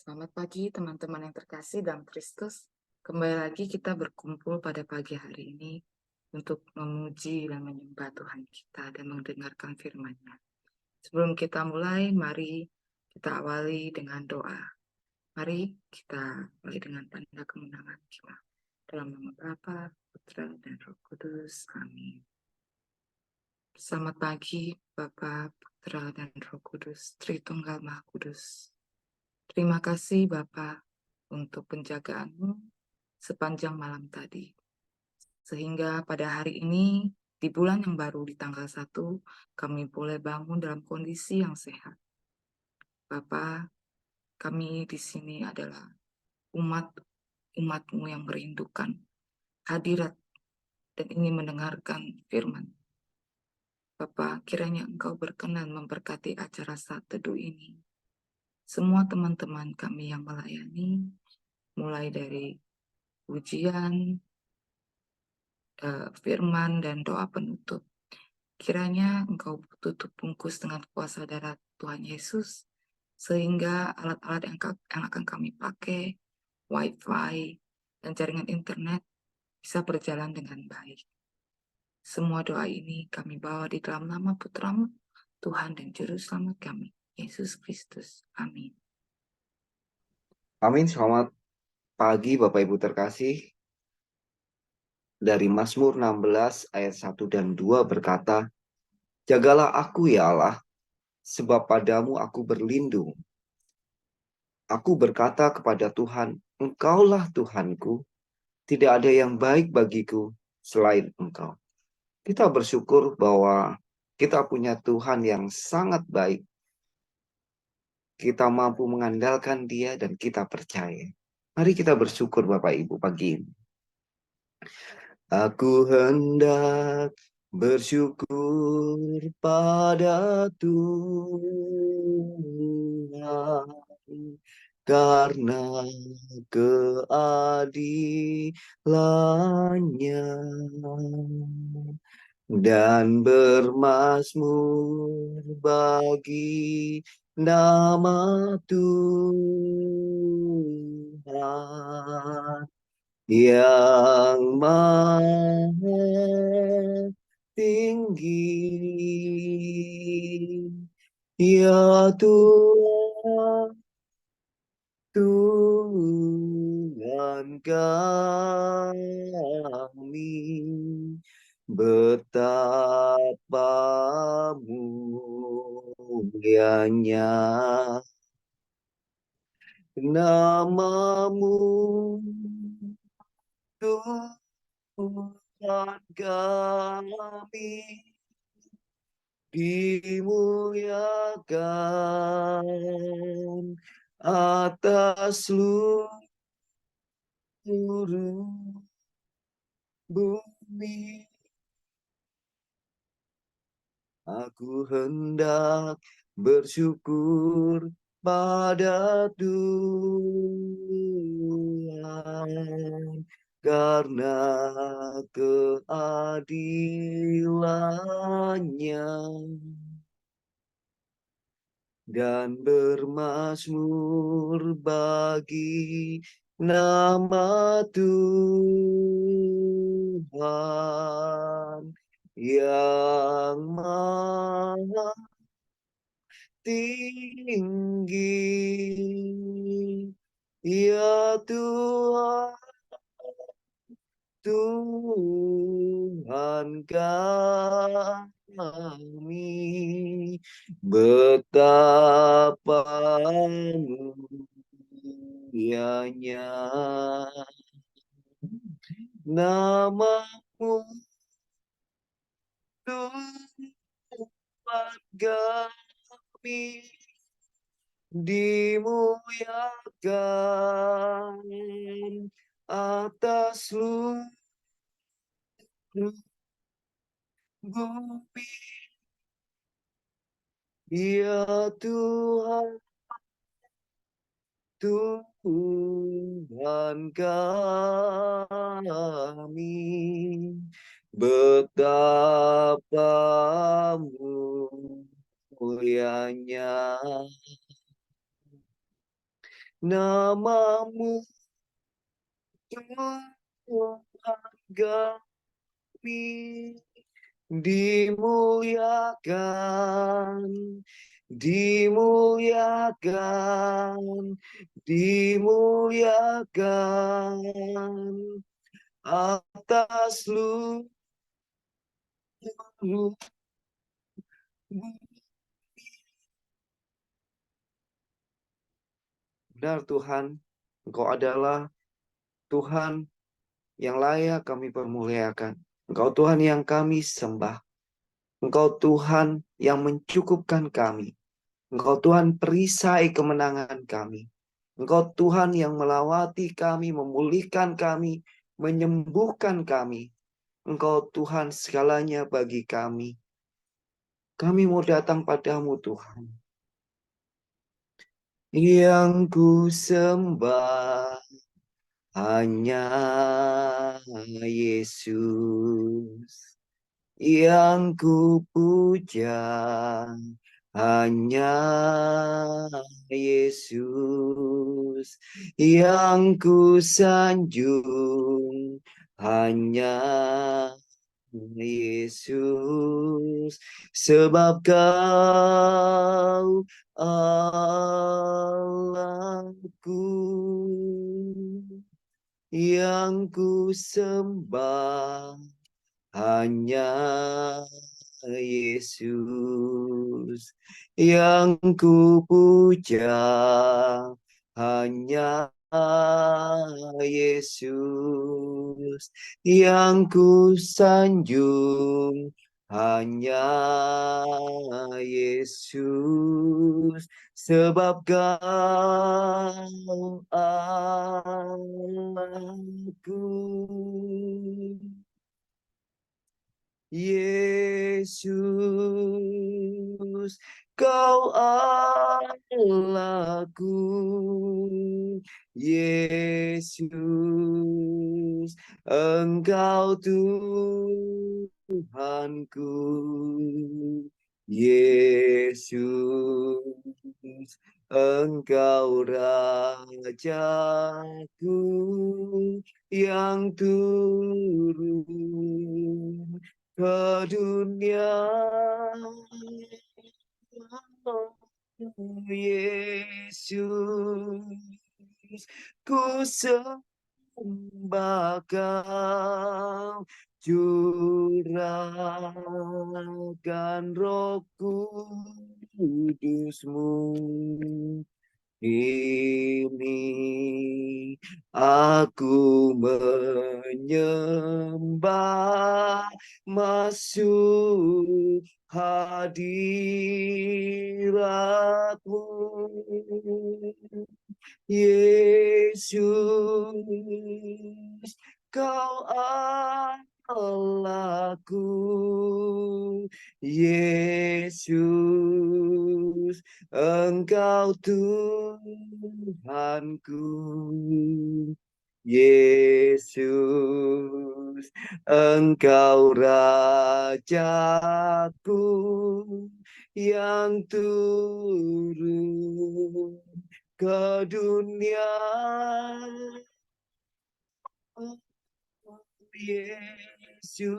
Selamat pagi teman-teman yang terkasih dalam Kristus. Kembali lagi kita berkumpul pada pagi hari ini untuk memuji dan menyembah Tuhan kita dan mendengarkan firman-Nya. Sebelum kita mulai, mari kita awali dengan doa. Mari kita mulai dengan tanda kemenangan kita. Dalam nama Bapa, Putra, dan Roh Kudus. Amin. Selamat pagi Bapa, Putra, dan Roh Kudus, Tritunggal Maha Kudus. Terima kasih Bapa untuk penjagaan-Mu sepanjang malam tadi. Sehingga pada hari ini, di bulan yang baru di tanggal 1, kami boleh bangun dalam kondisi yang sehat. Bapa, kami di sini adalah umat-mu yang merindukan hadirat dan ingin mendengarkan firman. Bapa, kiranya Engkau berkenan memberkati acara saat teduh ini. Semua teman-teman kami yang melayani, mulai dari ujian, firman, dan doa penutup. Kiranya Engkau tutup bungkus dengan kuasa darah Tuhan Yesus, sehingga alat-alat yang akan kami pakai, Wi-Fi, dan jaringan internet bisa berjalan dengan baik. Semua doa ini kami bawa di dalam nama Putra-Mu, Tuhan dan Juru Selamat kami, Yesus Kristus. Amin. Amin. Selamat pagi Bapak Ibu terkasih. Dari Mazmur 16 ayat 1 dan 2 berkata, "Jagalah aku ya Allah, sebab padamu aku berlindung. Aku berkata kepada Tuhan, Engkaulah Tuhanku, tidak ada yang baik bagiku selain Engkau." Kita bersyukur bahwa kita punya Tuhan yang sangat baik. Kita mampu mengandalkan Dia dan kita percaya. Mari kita bersyukur Bapak Ibu pagi ini. Aku hendak bersyukur pada Tuhan karena keadilan-Nya dan bermazmur bagi nama Tuhan yang maha tinggi. Ya Tuhan, Tuhan kami, betapa mulianya nama-Mu, Tuhan kami, dimuliakan atas seluruh bumi. Aku hendak bersyukur pada Tuhan karena keadilan-Nya dan bermazmur bagi nama Tuhan yang maha tinggi. Ya Tuhan, Tuhan kami, betapa mulianya nama-Mu, Tuhan kami, dimuliakan atas seluruh bumi. Ya Tuhan, Tuhan kami, betapa mulianya Namamu Tuhan kami, dimuliakan, dimuliakan, dimuliakan atas seluruh. Benar Tuhan, Engkau adalah Tuhan yang layak kami permuliakan. Engkau Tuhan yang kami sembah. Engkau Tuhan yang mencukupkan kami. Engkau Tuhan perisai kemenangan kami. Engkau Tuhan yang melawati kami, memulihkan kami, menyembuhkan kami. Engkau Tuhan segalanya bagi kami. Kami mau datang padamu Tuhan. Yang ku sembah hanya Yesus. Yang ku puja hanya Yesus. Yang ku sanjung hanya Yesus, sebab Kau Allahku, yang ku sembah hanya Yesus, yang ku puja hanya Yesus, yang ku sanjung hanya Yesus, sebab Kau Allahku. Yesus, Kau Allahku. Yesus, Engkau Tuhanku. Yesus, Engkau Rajaku yang turun ke dunia. Yesus, ku sembah Kau, curahkan Roh Kudus-Mu. Ini aku menyembah, masuk hadirat-Mu. Yesus, Kau Allahku. Yesus, Engkau Tuhanku. Yesus, Engkau Rajaku yang turun ke dunia. Yesus,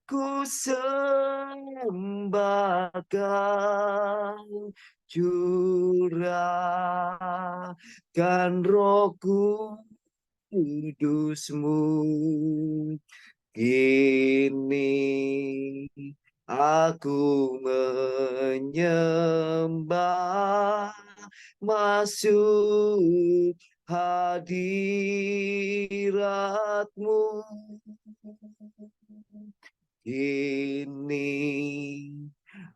ku sembah Kau, curahkan Roh Kudus-Mu. Kini aku menyembah, masuk hadirat-Mu. Kini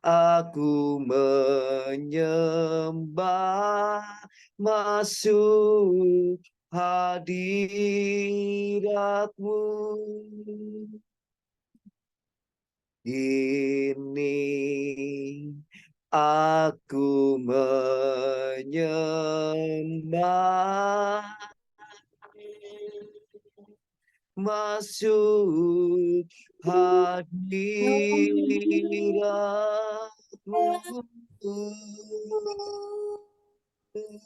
aku menyembah, masuk hadirat-Mu. Ini aku menyembah, masuk hadirat-Mu. Kami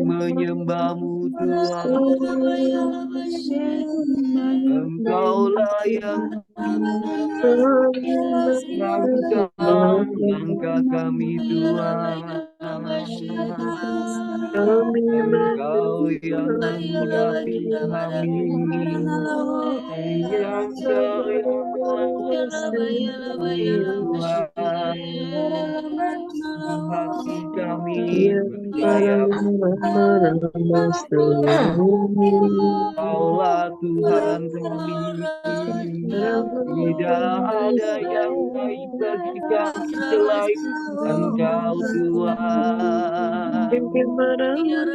menyembahmu Tuhan, Engkaulah yang merangsang langkah kami Tuhan. Engkau yang mengurapi kami, yang sayang kami Tuhan. Hati kami berlayamu, Kaulah Tuhan kami. Tidak ada yang baik bagi kami selain Engkau Tuhan.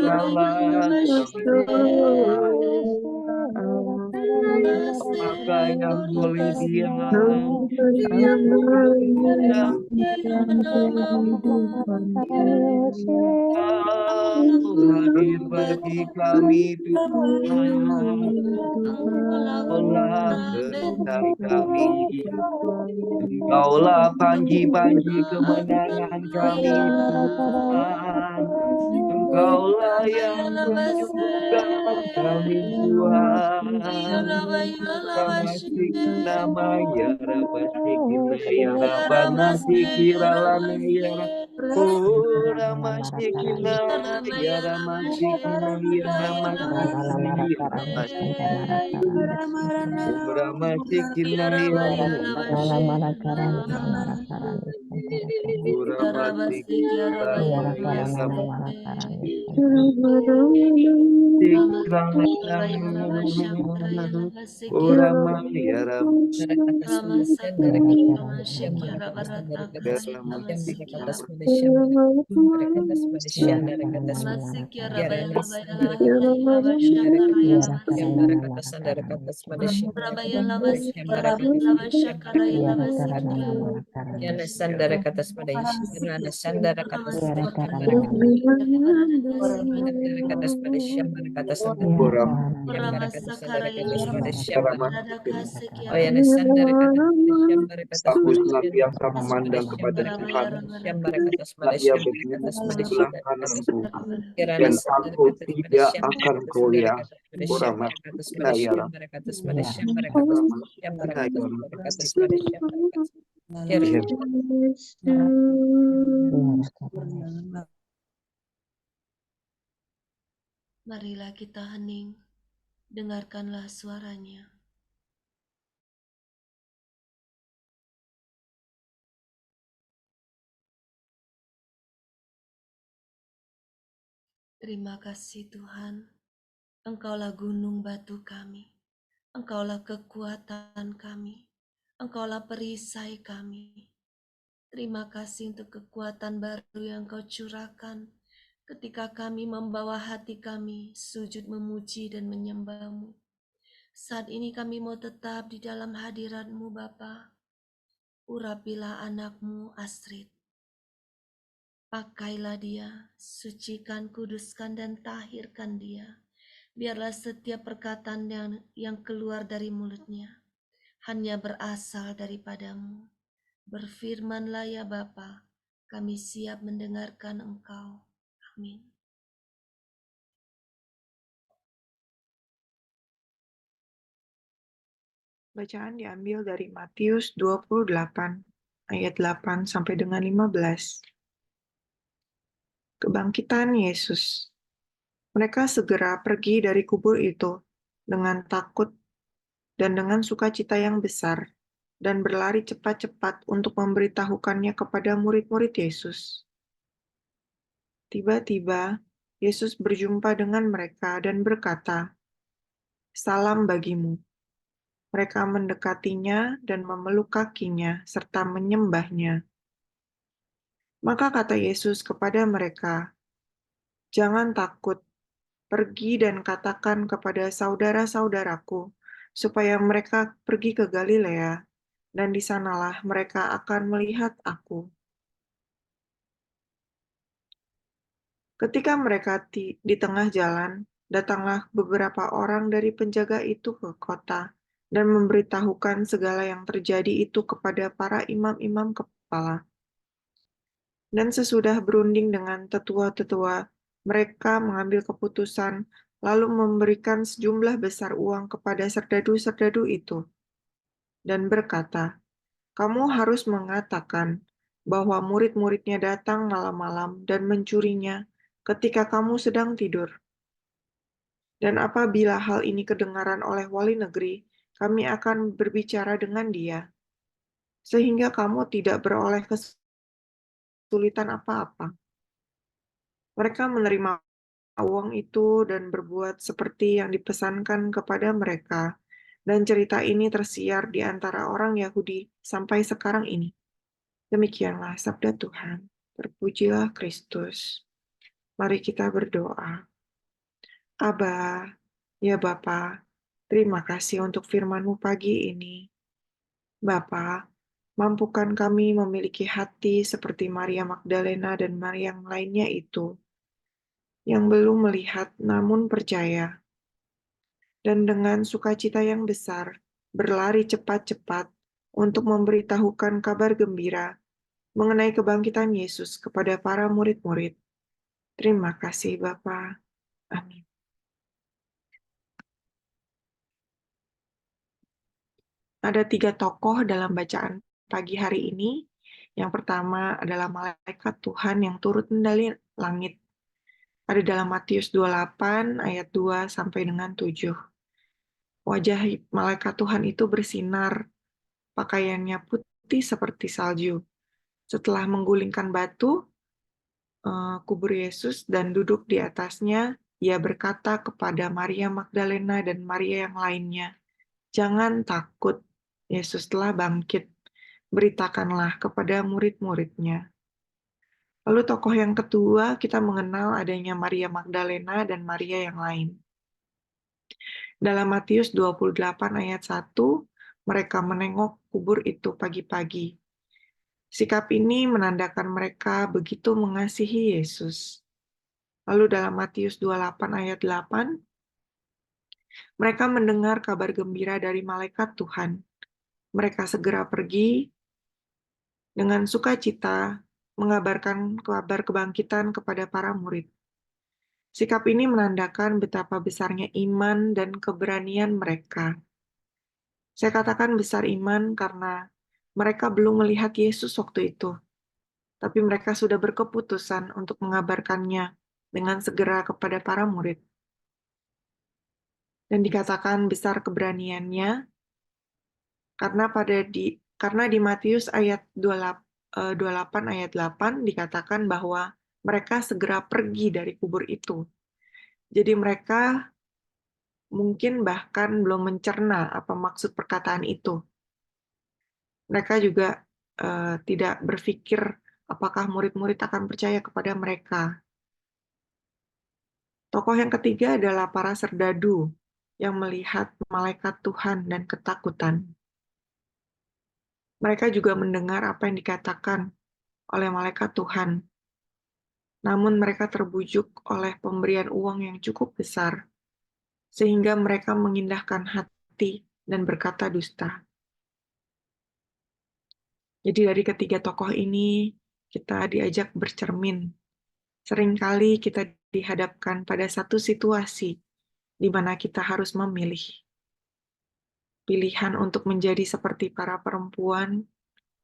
Kaulah kami Tuhan. Maka yang boleh diam, Kau hadir bagi kami Tuhan. Kaulah perisai kami, Engkaulah panji-panji kemenangan kami Tuhan. Engkaulah yang menyembuhkan kami Tuhan. Ramasik nama ya Rabasik ya Rabanasi kiralana ya Oh Ramasik ya Ramasik ya Ramasik ya Ramasik Oh Ramasik ya Ramasik Yana sandara kata smadai, yana sandara kata smadai, kata smadai, shambar kata sandara, shambar kata sandara kata smadai, shambar. Oh yana sandara kata smadai, shambar kata Aku smadai, senantiasa kata smadai, memandang kepada shambar Tuhan, shambar kata smadai, ia shambar berdiri kata di smadai, sebelah shambar kata kananku, kirana dan sandara aku kata smadai, tidak shambar akan kata sandara goyah. kata smadai, Orang shambar kata masih smadai, ya shambar kata smadai, shambar kata shambar kata smadai kata smadai, shambar kata kirana. Marilah kita hening, dengarkanlah suaranya. Terima kasih Tuhan, Engkaulah gunung batu kami, Engkaulah kekuatan kami, Engkaulah perisai kami. Terima kasih untuk kekuatan baru yang Kau curahkan ketika kami membawa hati kami sujud memuji dan menyembah-Mu. Saat ini kami mau tetap di dalam hadirat-Mu Bapa. Urapilah anak-Mu Astrid. Pakailah dia, sucikan, kuduskan, dan tahirkan dia. Biarlah setiap perkataan yang keluar dari mulutnya hanya berasal daripadamu. Berfirmanlah ya Bapa, kami siap mendengarkan Engkau. Amin. Bacaan diambil dari Matius 28, ayat 8 sampai dengan 15. Kebangkitan Yesus. Mereka segera pergi dari kubur itu dengan takut dan dengan sukacita yang besar, dan berlari cepat-cepat untuk memberitahukannya kepada murid-murid Yesus. Tiba-tiba, Yesus berjumpa dengan mereka dan berkata, "Salam bagimu." Mereka mendekatinya dan memeluk kakinya serta menyembahnya. Maka kata Yesus kepada mereka, "Jangan takut, pergi dan katakan kepada saudara-saudaraku supaya mereka pergi ke Galilea, dan di sanalah mereka akan melihat aku." Ketika mereka di tengah jalan, datanglah beberapa orang dari penjaga itu ke kota dan memberitahukan segala yang terjadi itu kepada para imam-imam kepala. Dan sesudah berunding dengan tetua-tetua, mereka mengambil keputusan lalu memberikan sejumlah besar uang kepada serdadu-serdadu itu dan berkata, "Kamu harus mengatakan bahwa murid-muridnya datang malam-malam dan mencurinya ketika kamu sedang tidur. Dan apabila hal ini kedengaran oleh wali negeri, kami akan berbicara dengan dia, sehingga kamu tidak beroleh kesulitan apa-apa." Mereka menerima uang itu dan berbuat seperti yang dipesankan kepada mereka, dan cerita ini tersiar di antara orang Yahudi sampai sekarang ini. Demikianlah sabda Tuhan. Terpujilah Kristus. Mari kita berdoa. Aba, ya Bapa, terima kasih untuk firman-Mu pagi ini. Bapa, mampukan kami memiliki hati seperti Maria Magdalena dan Maria yang lainnya itu, yang belum melihat namun percaya, dan dengan sukacita yang besar, berlari cepat-cepat untuk memberitahukan kabar gembira mengenai kebangkitan Yesus kepada para murid-murid. Terima kasih Bapa. Amin. Ada 3 tokoh dalam bacaan pagi hari ini. Yang pertama adalah malaikat Tuhan yang turut mendali langit. Ada dalam Matius 28 ayat 2 sampai dengan 7. Wajah malaikat Tuhan itu bersinar, pakaiannya putih seperti salju. Setelah menggulingkan batu, kubur Yesus dan duduk di atasnya, ia berkata kepada Maria Magdalena dan Maria yang lainnya, "Jangan takut, Yesus telah bangkit. Beritakanlah kepada murid-muridnya." Lalu tokoh yang kedua, kita mengenal adanya Maria Magdalena dan Maria yang lain. Dalam Matius 28 ayat 1, mereka menengok kubur itu pagi-pagi. Sikap ini menandakan mereka begitu mengasihi Yesus. Lalu dalam Matius 28 ayat 8, mereka mendengar kabar gembira dari malaikat Tuhan. Mereka segera pergi dengan sukacita mengabarkan kabar kebangkitan kepada para murid. Sikap ini menandakan betapa besarnya iman dan keberanian mereka. Saya katakan besar iman karena mereka belum melihat Yesus waktu itu, tapi mereka sudah berkeputusan untuk mengabarkannya dengan segera kepada para murid. Dan dikatakan besar keberaniannya karena di Matius ayat 28 ayat 8 dikatakan bahwa mereka segera pergi dari kubur itu. Jadi mereka mungkin bahkan belum mencerna apa maksud perkataan itu. Mereka juga tidak berpikir apakah murid-murid akan percaya kepada mereka. Tokoh yang ketiga adalah para serdadu yang melihat malaikat Tuhan dan ketakutan. Mereka juga mendengar apa yang dikatakan oleh malaikat Tuhan. Namun mereka terbujuk oleh pemberian uang yang cukup besar, sehingga mereka mengindahkan hati dan berkata dusta. Jadi dari ketiga tokoh ini, kita diajak bercermin. Seringkali kita dihadapkan pada satu situasi di mana kita harus memilih. Pilihan untuk menjadi seperti para perempuan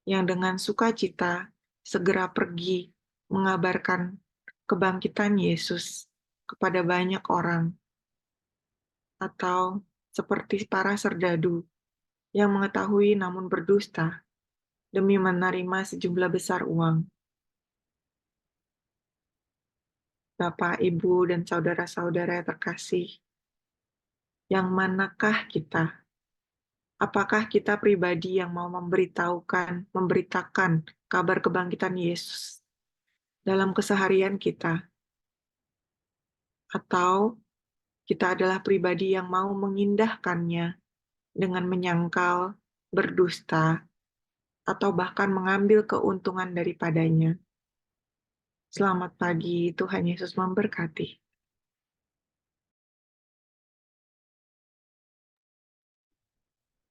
yang dengan sukacita segera pergi mengabarkan kebangkitan Yesus kepada banyak orang, atau seperti para serdadu yang mengetahui namun berdusta demi menerima sejumlah besar uang. Bapak, Ibu, dan saudara-saudara terkasih, yang manakah kita? Apakah kita pribadi yang mau memberitakan kabar kebangkitan Yesus dalam keseharian kita? Atau kita adalah pribadi yang mau mengindahkannya dengan menyangkal, berdusta, atau bahkan mengambil keuntungan daripadanya? Selamat pagi, Tuhan Yesus memberkati.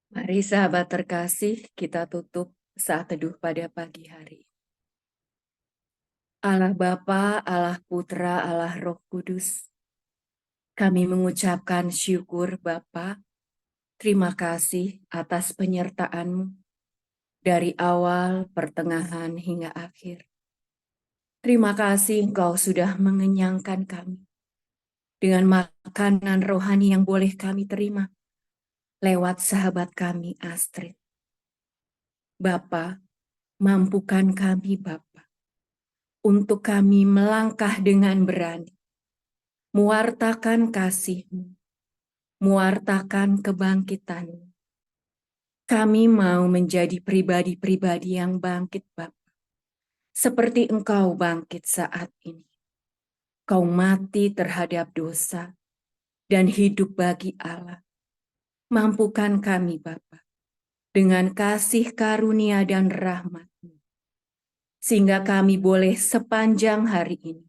Mari sahabat terkasih, kita tutup saat teduh pada pagi hari. Allah Bapa, Allah Putra, Allah Roh Kudus. Kami mengucapkan syukur Bapa. Terima kasih atas penyertaan-Mu dari awal, pertengahan, hingga akhir. Terima kasih Engkau sudah mengenyangkan kami dengan makanan rohani yang boleh kami terima lewat sahabat kami Astrid. Bapa, mampukan kami Bapa untuk kami melangkah dengan berani, mewartakan kasih-Mu, mewartakan kebangkitan-Mu. Kami mau menjadi pribadi-pribadi yang bangkit Bapa, seperti Engkau bangkit saat ini. Kau mati terhadap dosa dan hidup bagi Allah. Mampukan kami Bapa dengan kasih karunia dan rahmat-Mu, sehingga kami boleh sepanjang hari ini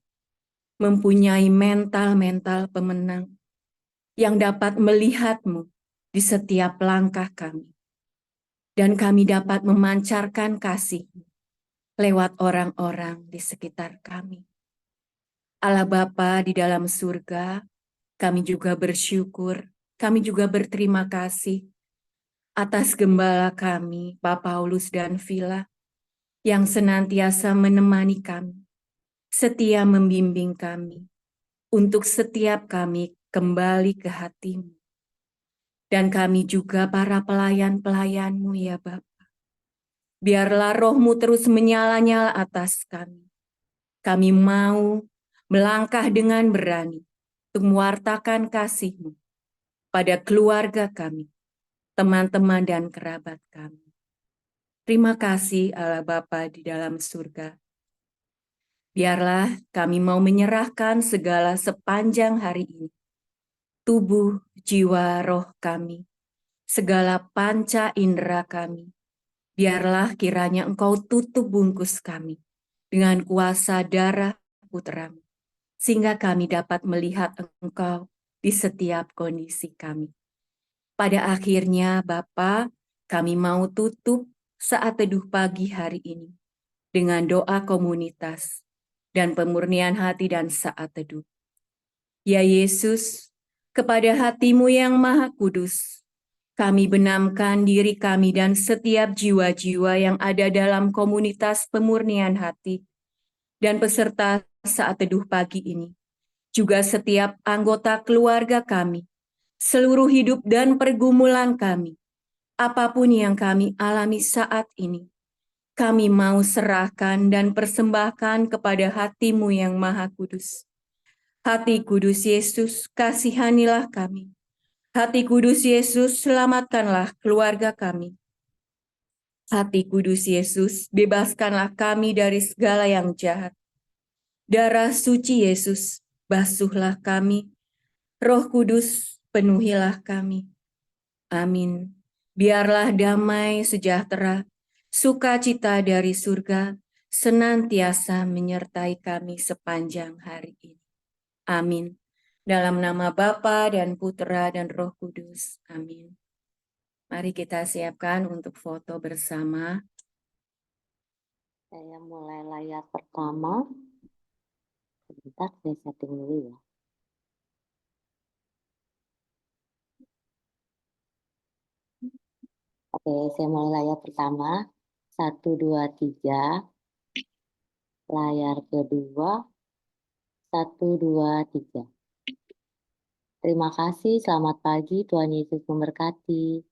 mempunyai mental-mental pemenang yang dapat melihat-Mu di setiap langkah kami. Dan kami dapat memancarkan kasih-Mu lewat orang-orang di sekitar kami. Allah Bapa di dalam surga, kami juga bersyukur, kami juga berterima kasih atas gembala kami, Pak Paulus dan Vila, yang senantiasa menemani kami, setia membimbing kami, untuk setiap kami kembali ke hati-Mu. Dan kami juga para pelayan-pelayan-Mu ya Bapa. Biarlah roh-Mu terus menyala-nyala atas kami. Kami mau melangkah dengan berani untuk mewartakan kasih-Mu pada keluarga kami, teman-teman dan kerabat kami. Terima kasih Allah Bapa di dalam surga. Biarlah kami mau menyerahkan segala sepanjang hari ini, tubuh, jiwa, roh kami, segala panca indera kami. Biarlah kiranya Engkau tutup bungkus kami dengan kuasa darah Putra-Mu, sehingga kami dapat melihat Engkau di setiap kondisi kami. Pada akhirnya Bapa, kami mau tutup saat teduh pagi hari ini dengan doa komunitas dan pemurnian hati dan saat teduh. Ya Yesus, kepada hati-Mu yang maha kudus, kami benamkan diri kami dan setiap jiwa-jiwa yang ada dalam komunitas pemurnian hati dan peserta saat teduh pagi ini. Juga setiap anggota keluarga kami, seluruh hidup dan pergumulan kami, apapun yang kami alami saat ini, kami mau serahkan dan persembahkan kepada hati-Mu yang maha kudus. Hati kudus Yesus, kasihanilah kami. Hati kudus Yesus, selamatkanlah keluarga kami. Hati kudus Yesus, bebaskanlah kami dari segala yang jahat. Darah suci Yesus, basuhlah kami. Roh Kudus, penuhilah kami. Amin. Biarlah damai sejahtera, sukacita dari surga, senantiasa menyertai kami sepanjang hari ini. Amin. Dalam nama Bapa dan Putra dan Roh Kudus. Amin. Mari kita siapkan untuk foto bersama. Saya mulai layar pertama. Sebentar, saya setting dulu ya. Oke, saya mulai layar pertama. 1, 2, 3. Layar kedua. 1, 2, 3. Terima kasih, selamat pagi, Tuhan Yesus memberkati.